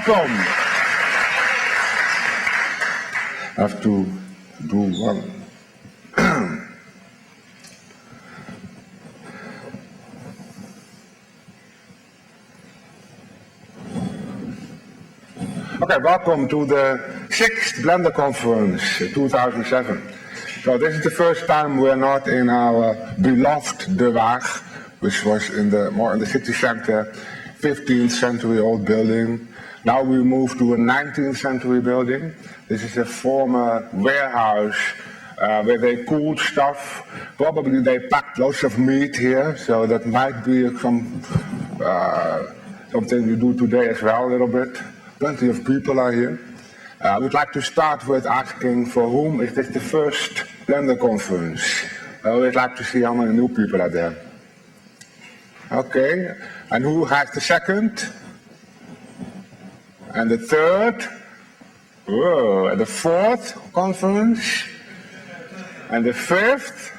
welcome. I have to do one. Okay, welcome to the 6th Blender Conference 2007. So this is the first time we're not in our beloved De Waag, which was more in the city center, 15th century old building. Now we moved to a 19th century building. This is a former warehouse where they cooled stuff. Probably they packed lots of meat here, so that might be something you do today as well a little bit. Plenty of people are here. I would like to start with asking for whom is this the first Blender conference? I would like to see how many new people are there. Okay, and who has the second? And the third? Whoa, and the fourth conference? And the fifth?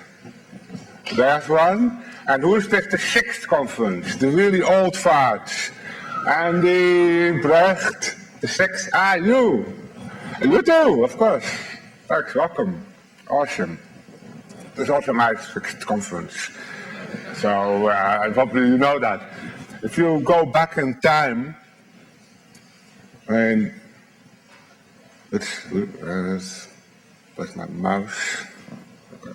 There's one. And who is this the 6th conference? The really old farts. Andy, Brecht, the 6th. Ah, you. You too, of course. Thanks, welcome. Awesome. This is also my 6th conference. So, probably you know that. If you go back in time, that's my mouse. Okay.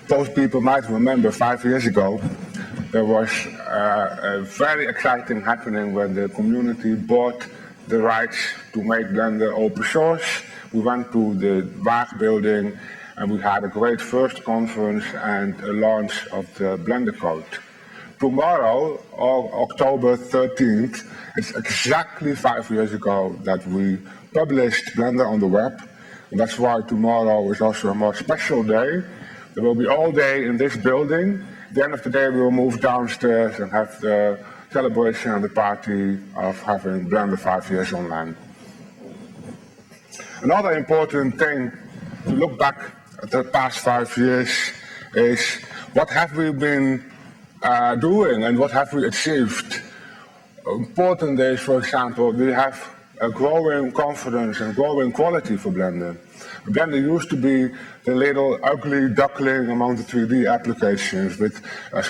Those people might remember 5 years ago, there was a very exciting happening when the community bought the rights to make Blender open source. We went to the Waag building and we had a great first conference and a launch of the Blender code. Tomorrow, October 13th, it's exactly 5 years ago that we published Blender on the web. And that's why tomorrow is also a more special day. There will be all day in this building. At the end of the day, we will move downstairs and have the celebration and the party of having Blender 5 years online. Another important thing to look back at the past 5 years is what have we been doing and what have we achieved. Important is, for example, we have a growing confidence and growing quality for Blender. Blender used to be the little ugly duckling among the 3D applications with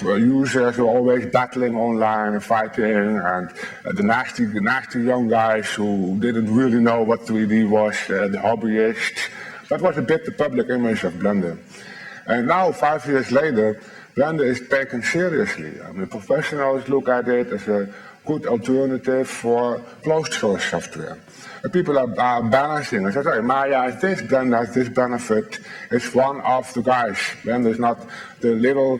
users who were always battling online and fighting, and the nasty young guys who didn't really know what 3D was, the hobbyists. That was a bit the public image of Blender. And now, 5 years later, Blender is taken seriously. I mean, professionals look at it as a good alternative for closed source software. And people are balancing. I said, hey, Maya, this Blender has this benefit. It's one of the guys. Blender is not the little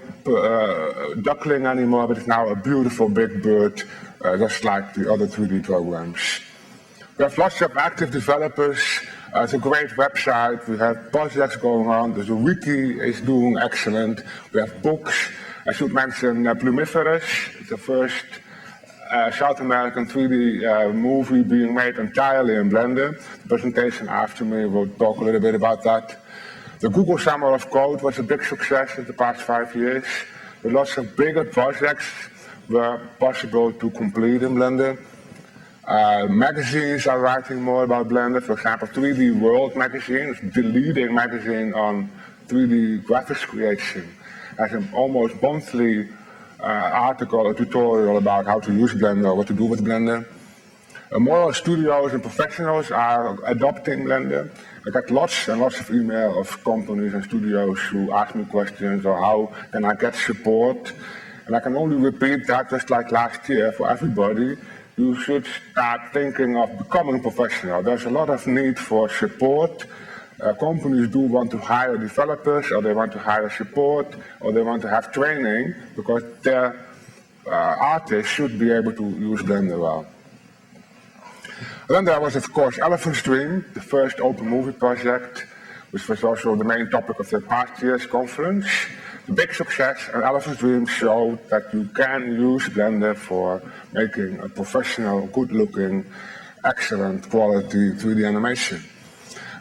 duckling anymore, but it's now a beautiful big bird, just like the other 3D programs. We have lots of active developers. It's a great website. We have projects going on. The wiki is doing excellent. We have books. I should mention Plumiferous. It's the first South American 3D movie being made entirely in Blender. The presentation after me will talk a little bit about that. The Google Summer of Code was a big success in the past 5 years. With lots of bigger projects were possible to complete in Blender. Magazines are writing more about Blender. For example, 3D World magazine is the leading magazine on 3D graphics creation. Has an almost monthly article, a tutorial about how to use Blender, what to do with Blender. More studios and professionals are adopting Blender. I got lots and lots of email of companies and studios who ask me questions or how can I get support. And I can only repeat that just like last year for everybody. You should start thinking of becoming professional. There's a lot of need for support. Companies do want to hire developers, or they want to hire support, or they want to have training, because their artists should be able to use Blender well. And then there was, of course, Elephant Stream, the first open movie project, which was also the main topic of the past year's conference. The big success, and Elephant Stream showed that you can use Blender for making a professional, good-looking, excellent quality 3D animation.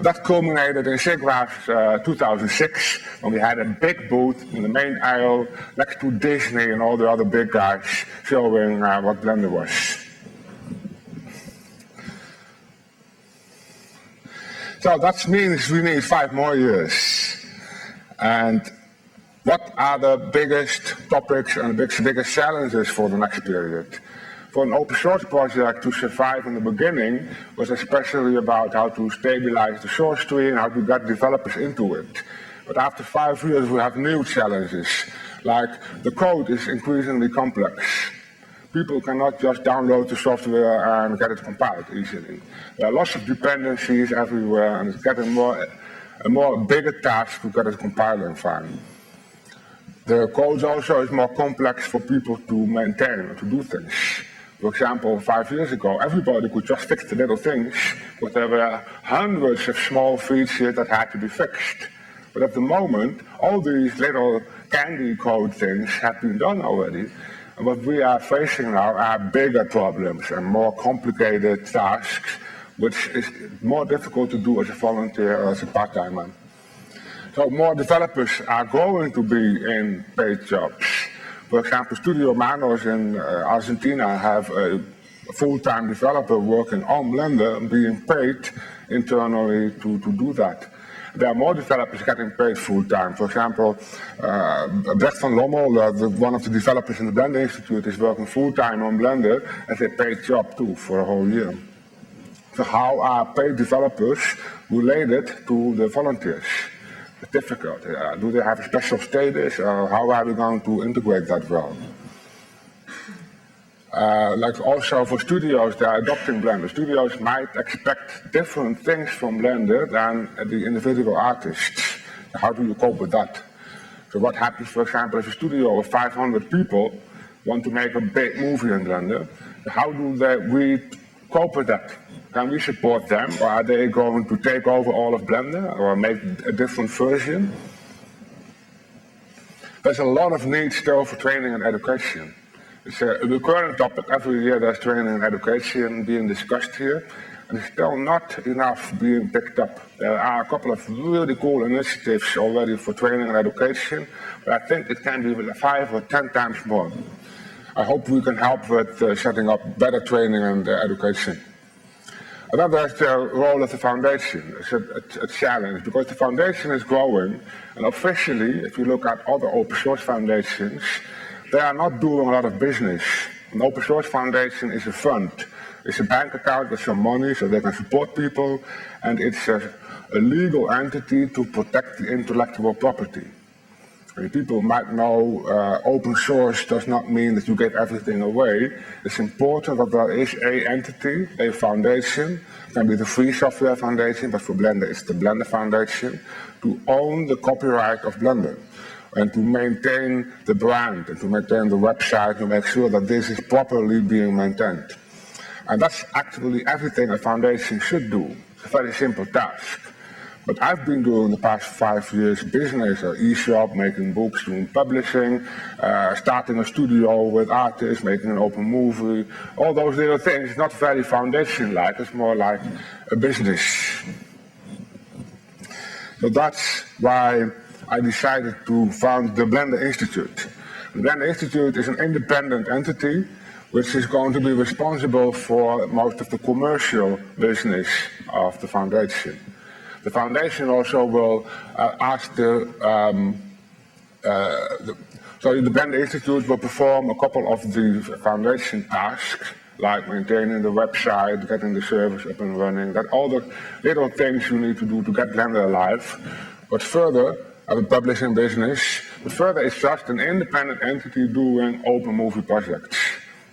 That culminated in SIGGRAPH 2006, when we had a big booth in the main aisle next to Disney and all the other big guys showing what Blender was. So that means we need 5 more years. And what are the biggest topics and the biggest challenges for the next period? For an open source project to survive in the beginning was especially about how to stabilize the source tree and how to get developers into it. But after 5 years we have new challenges, like the code is increasingly complex. People cannot just download the software and get it compiled easily. There are lots of dependencies everywhere and it's getting a bigger task to get it compiled and fine. The code also is more complex for people to maintain and to do things. For example, 5 years ago, everybody could just fix the little things, but there were hundreds of small features that had to be fixed. But at the moment, all these little candy code things have been done already. And what we are facing now are bigger problems and more complicated tasks, which is more difficult to do as a volunteer or as a part-timer. So more developers are going to be in paid jobs. For example, Studio Manos in Argentina have a full-time developer working on Blender and being paid internally to do that. There are more developers getting paid full-time. For example, Brecht van Lommel, one of the developers in the Blender Institute, is working full-time on Blender as a paid job too for a whole year. So how are paid developers related to the volunteers? It's difficult. Do they have a special status, or how are we going to integrate that well? Like also for studios, they are adopting Blender. Studios might expect different things from Blender than the individual artists. How do you cope with that? So what happens, for example, if a studio of 500 people want to make a big movie in Blender? How do we cope with that? Can we support them, or are they going to take over all of Blender or make a different version? There's a lot of need still for training and education. It's a recurrent topic. Every year there's training and education being discussed here, and it's still not enough being picked up. There are a couple of really cool initiatives already for training and education, but I think it can be 5 or 10 times more. I hope we can help with setting up better training and education. And then there's the role of the foundation. It's a challenge because the foundation is growing, and officially, if you look at other open source foundations, they are not doing a lot of business. An open source foundation is a fund. It's a bank account with some money so they can support people, and it's a legal entity to protect the intellectual property. People might know open source does not mean that you give everything away. It's important that there is a entity, a foundation, it can be the Free Software Foundation, but for Blender it's the Blender Foundation, to own the copyright of Blender and to maintain the brand and to maintain the website, to make sure that this is properly being maintained. And that's actually everything a foundation should do. It's a very simple task. But I've been doing the past 5 years business, e-shop, making books, doing publishing, starting a studio with artists, making an open movie. All those little things, not very foundation-like, it's more like a business. So that's why I decided to found the Blender Institute. The Blender Institute is an independent entity which is going to be responsible for most of the commercial business of the foundation. The foundation also will ask the Blender Institute will perform a couple of the foundation tasks, like maintaining the website, getting the servers up and running, that all the little things you need to do to get Blender alive. But further, a publishing business, but further it's just an independent entity doing open movie projects,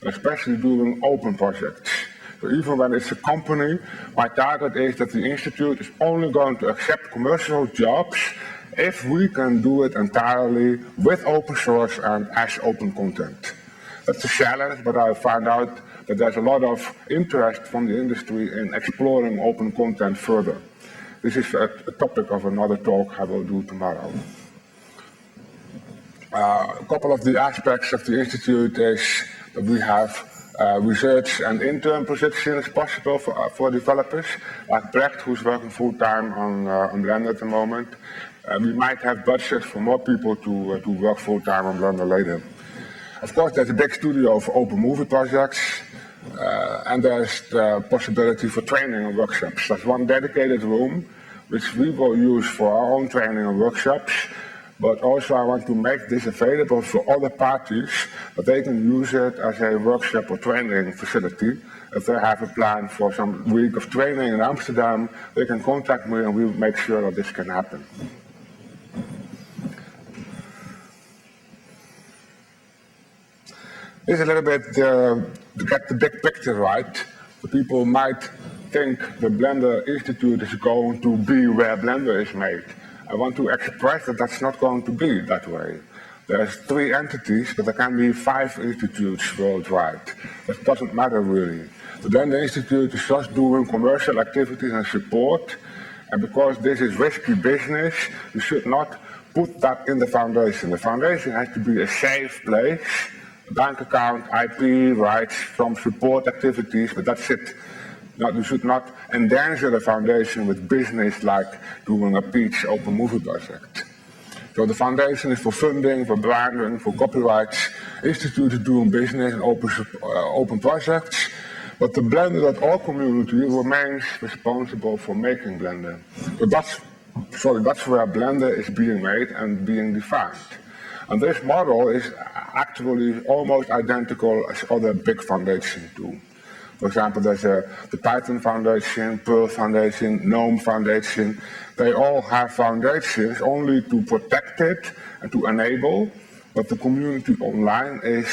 especially doing open projects. So even when it's a company, my target is that the Institute is only going to accept commercial jobs if we can do it entirely with open source and as open content. That's a challenge, but I found out that there's a lot of interest from the industry in exploring open content further. This is a topic of another talk I will do tomorrow. A couple of the aspects of the Institute is that we have research and intern positions possible for developers, like Brecht, who's working full-time on Blender at the moment. We might have budget for more people to work full-time on Blender later. Of course, there's a big studio for open movie projects, and there's the possibility for training and workshops. There's one dedicated room which we will use for our own training and workshops. But also I want to make this available for other parties, that they can use it as a workshop or training facility. If they have a plan for some week of training in Amsterdam, they can contact me and we'll make sure that this can happen. This is a little bit to get the big picture right. The people might think the Blender Institute is going to be where Blender is made. I want to express that that's not going to be that way. There's 3 entities, but there can be 5 institutes worldwide. That doesn't matter really. The Blender Institute is just doing commercial activities and support, and because this is risky business, you should not put that in the foundation. The foundation has to be a safe place, a bank account, IP rights, some support activities, but that's it. You should not endanger the foundation with business like doing a Peach open movie project. So the foundation is for funding, for branding, for copyrights. Institute is doing business and open projects. But the Blender.org community remains responsible for making Blender. So that's where Blender is being made and being defined. And this model is actually almost identical as other big foundations do. For example, there's the Python Foundation, Perl Foundation, GNOME Foundation. They all have foundations only to protect it and to enable, but the community online is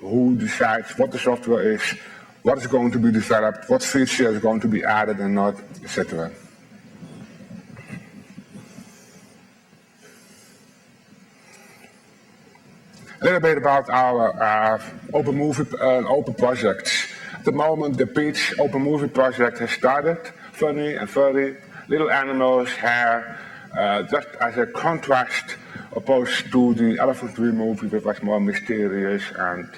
who decides what the software is, what is going to be developed, what feature is going to be added and not, etc. A little bit about our open movie and open projects. At the moment, the Peach Open Movie Project has started, funny and furry, little animals, hair, just as a contrast opposed to the Elephant Tree movie that was more mysterious and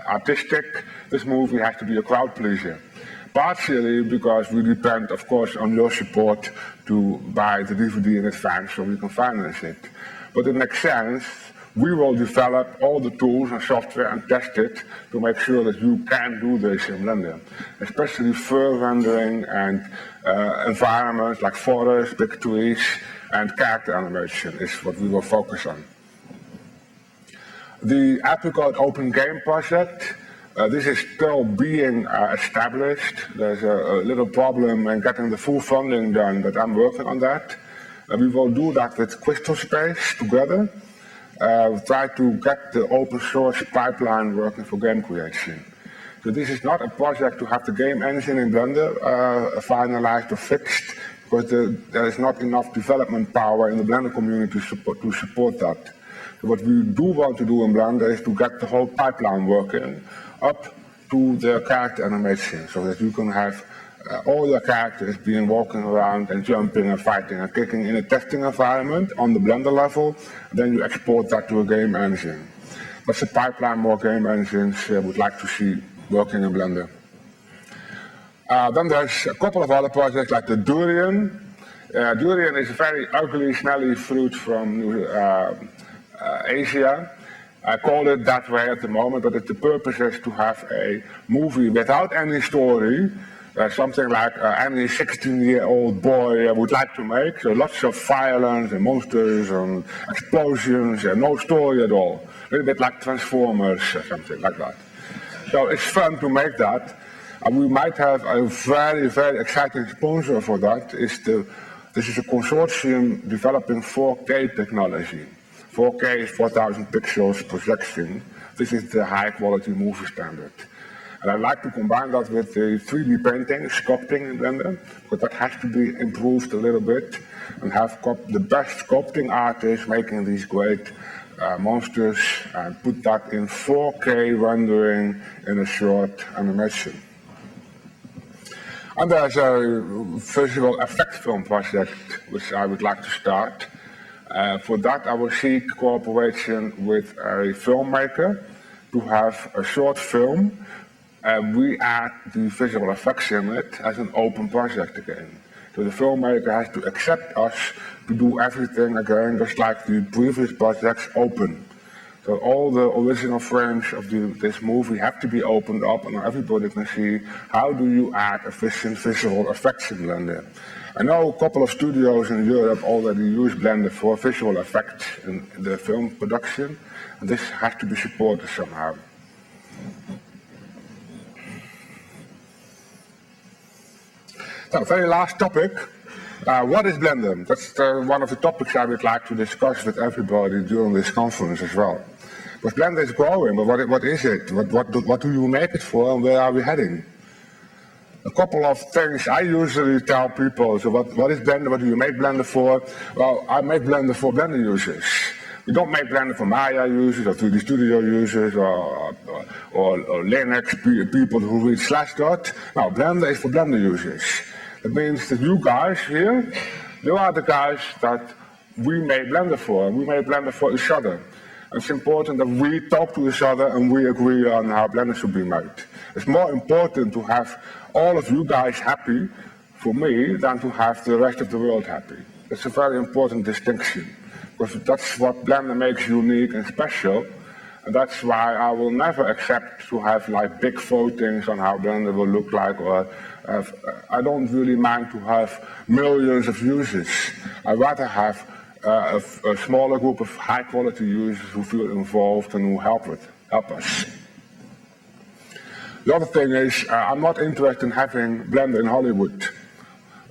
artistic. This movie has to be a crowd pleaser. Partially because we depend, of course, on your support to buy the DVD in advance so we can finance it. But it makes sense. We will develop all the tools and software and test it to make sure that you can do this in Blender. Especially fur rendering and environments like forests, big trees, and character animation is what we will focus on. The Apricot Open Game Project, this is still being established. There's a little problem in getting the full funding done, but I'm working on that. We will do that with Crystal Space together. Try to get the open source pipeline working for game creation. So this is not a project to have the game engine in Blender finalized or fixed, because there is not enough development power in the Blender community to support that. So what we do want to do in Blender is to get the whole pipeline working up to the character animation, so that you can have all your characters being walking around and jumping and fighting and kicking in a testing environment on the Blender level. Then you export that to a game engine. That's a pipeline more game engines would like to see working in Blender. Then there's a couple of other projects like the durian. Durian is a very ugly, smelly fruit from Asia. I call it that way at the moment, but the purpose is to have a movie without any story, something like any 16-year-old boy would like to make. So lots of violence and monsters and explosions and no story at all. A little bit like Transformers or something like that. So it's fun to make that. And we might have a very, very exciting sponsor for that. This is a consortium developing 4K technology. 4K is 4,000 pixels projection. This is the high quality movie standard. And I'd like to combine that with the 3D painting, sculpting in Blender, because that has to be improved a little bit, and have the best sculpting artists making these great monsters, and put that in 4K rendering in a short animation. And there's a visual effect film project which I would like to start. For that I will seek cooperation with a filmmaker to have a short film. We add the visual effects in it as an open project again. So the filmmaker has to accept us to do everything again, just like the previous projects, open. So all the original frames of this movie have to be opened up and everybody can see how do you add efficient visual effects in Blender. I know a couple of studios in Europe already use Blender for visual effects in the film production, and this has to be supported somehow. So, very last topic. What is Blender? That's one of the topics I would like to discuss with everybody during this conference as well. Because Blender is growing, but what is it? What do you make it for, and where are we heading? A couple of things I usually tell people. So what is Blender? What do you make Blender for? Well, I make Blender for Blender users. We don't make Blender for Maya users or 3D Studio users or Linux people who read Slashdot. No, Blender is for Blender users. That means that you guys here, you are the guys that we make Blender for. We make Blender for each other. It's important that we talk to each other and we agree on how Blender should be made. It's more important to have all of you guys happy, for me, than to have the rest of the world happy. It's a very important distinction, because that's what Blender makes unique and special. And that's why I will never accept to have like big votings on how Blender will look like, or I don't really mind to have millions of users. I'd rather have a smaller group of high quality users who feel involved and who help us. The other thing is, I'm not interested in having Blender in Hollywood.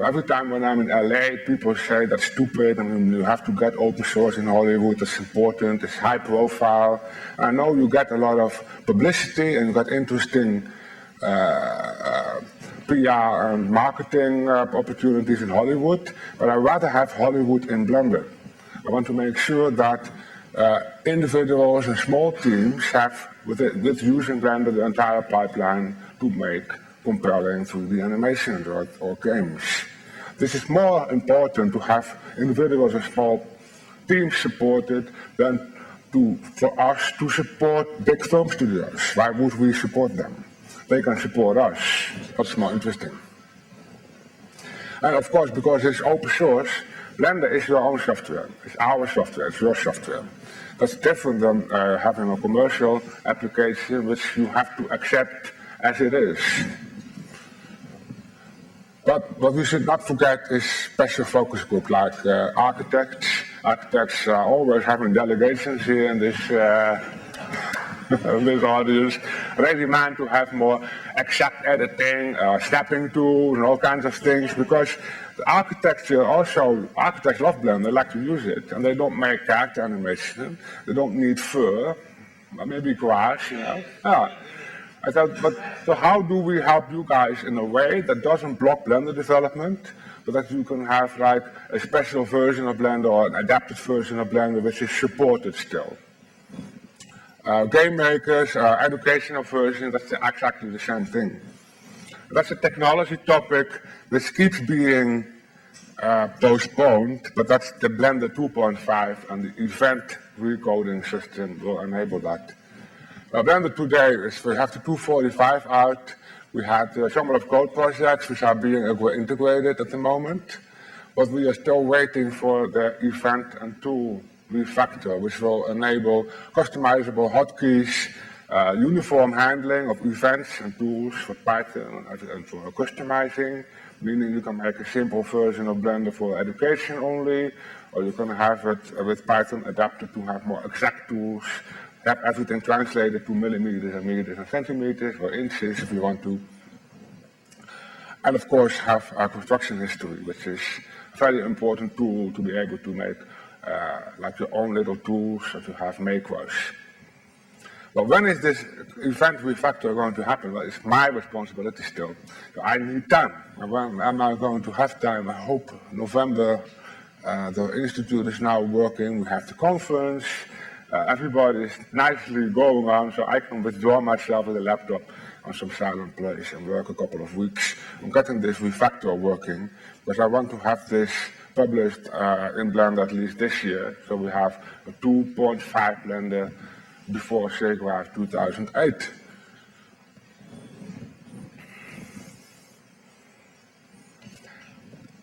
Every time when I'm in LA, people say that's stupid and you have to get open source in Hollywood, it's important, it's high profile. I know you get a lot of publicity and you got interesting PR and marketing opportunities in Hollywood, but I'd rather have Hollywood in Blender. I want to make sure that individuals and small teams have, with using Blender, the entire pipeline to make compelling 3D animations or games. This is more important to have individuals and small teams supported than for us to support big film studios. Why would we support them? They can support us. That's more interesting. And of course, because it's open source, Blender is your own software. It's our software, it's your software. That's different than having a commercial application which you have to accept as it is. But what we should not forget is special focus group like architects. Architects are always having delegations here in this this audience. They demand to have more exact editing, snapping tools, and all kinds of things, because the architecture also, architects love Blender, they like to use it, and they don't make character animation, they don't need fur, maybe grass, you know. I thought, but so how do we help you guys in a way that doesn't block Blender development, but that you can have like a special version of Blender or an adapted version of Blender which is supported still? Game makers, educational versions, that's exactly the same thing. That's a technology topic which keeps being postponed, but that's the Blender 2.5 and the event recoding system will enable that. Blender today is, we have the 245 out. We had some of code projects which are being integrated at the moment, but we are still waiting for the event and tool refactor, which will enable customizable hotkeys, uniform handling of events and tools for Python and for customizing, meaning you can make a simple version of Blender for education only, or you can have it with Python adapted to have more exact tools, have everything translated to millimeters and meters and centimeters or inches if you want to. And of course have our construction history, which is a very important tool to be able to make like your own little tools that you have macros. Well, when is this event refactor going to happen? Well, it's my responsibility still. So I need time. And when am I going to have time? I hope November. The institute is now working. We have the conference. Everybody is nicely going on, so I can withdraw myself with a laptop on some silent place and work a couple of weeks on getting this refactor working, because I want to have this published in Blender at least this year, so we have a 2.5 Blender before SIGGRAPH 2008.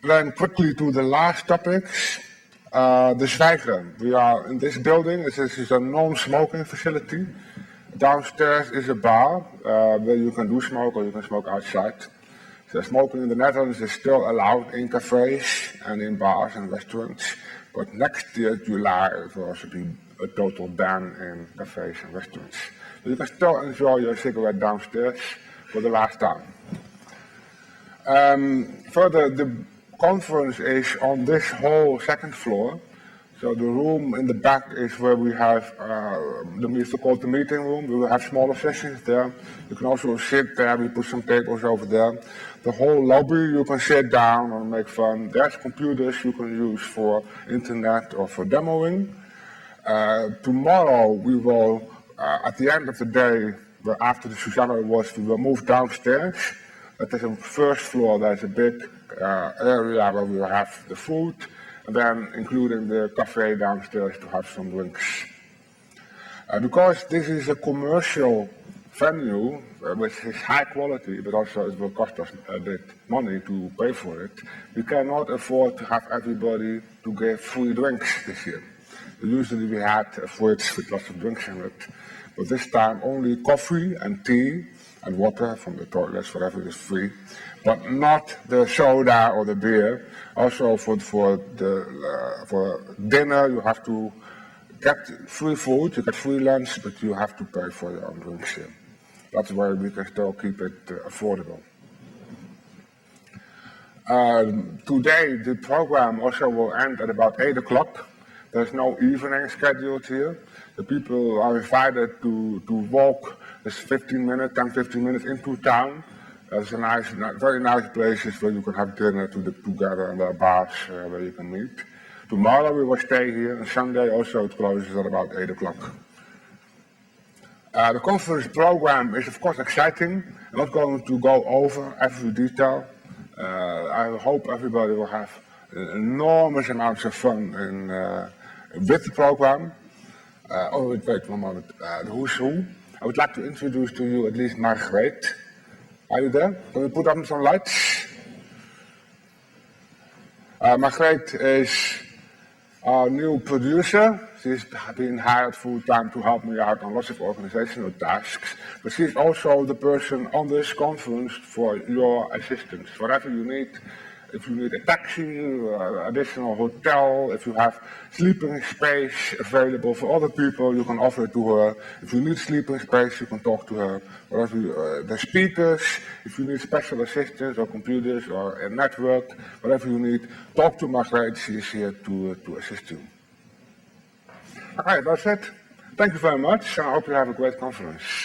Then quickly to the last topics. the Zwijger. We are in this building. This is a non-smoking facility. Downstairs is a bar where you can do smoke or you can smoke outside. So smoking in the Netherlands is still allowed in cafes and in bars and restaurants. But next year, July, it will also be a total ban in cafes and restaurants. So you can still enjoy your cigarette downstairs for the last time. Further, the conference is on this whole second floor. So the room in the back is where we have called the meeting room. We will have smaller sessions there. You can also sit there. We put some tables over there. The whole lobby you can sit down and make fun. There's computers you can use for internet or for demoing. Tomorrow we will, at the end of the day, after the Susanna Awards, we will move downstairs. At the first floor there's a big area where we will have the food, and then including the cafe downstairs to have some drinks. Because this is a commercial venue, which is high quality, but also it will cost us a bit money to pay for it, we cannot afford to have everybody to give free drinks this year. Usually we had fridge with lots of drinks in it, but this time only coffee and tea and water from the toilets, whatever is free, but not the soda or the beer. Also for dinner you have to get free food, you get free lunch, but you have to pay for your own drinks here. That's why we can still keep it affordable. Today the program also will end at about 8 o'clock. There's no evening scheduled here. The people are invited to walk this 10-15 minutes into town. There's a nice, very nice places where you can have dinner together, and there are bars where you can meet. Tomorrow we will stay here, and Sunday also it closes at about 8 o'clock. The conference program is of course exciting. I'm not going to go over every detail. I hope everybody will have enormous amounts of fun with the program. Wait 1 moment. The who's who. I would like to introduce to you at least Margreet. Are you there? Can we put up some lights? Margreet is our new producer. She's been hired full-time to help me out on lots of organizational tasks, but she's also the person on this conference for your assistance. Whatever you need, if you need a taxi, additional hotel, if you have sleeping space available for other people, you can offer it to her. If you need sleeping space, you can talk to her. Whatever the speakers, if you need special assistance or computers or a network, whatever you need, talk to Margreet. She is here to assist you. All right, that's it. Thank you very much, and I hope you have a great conference.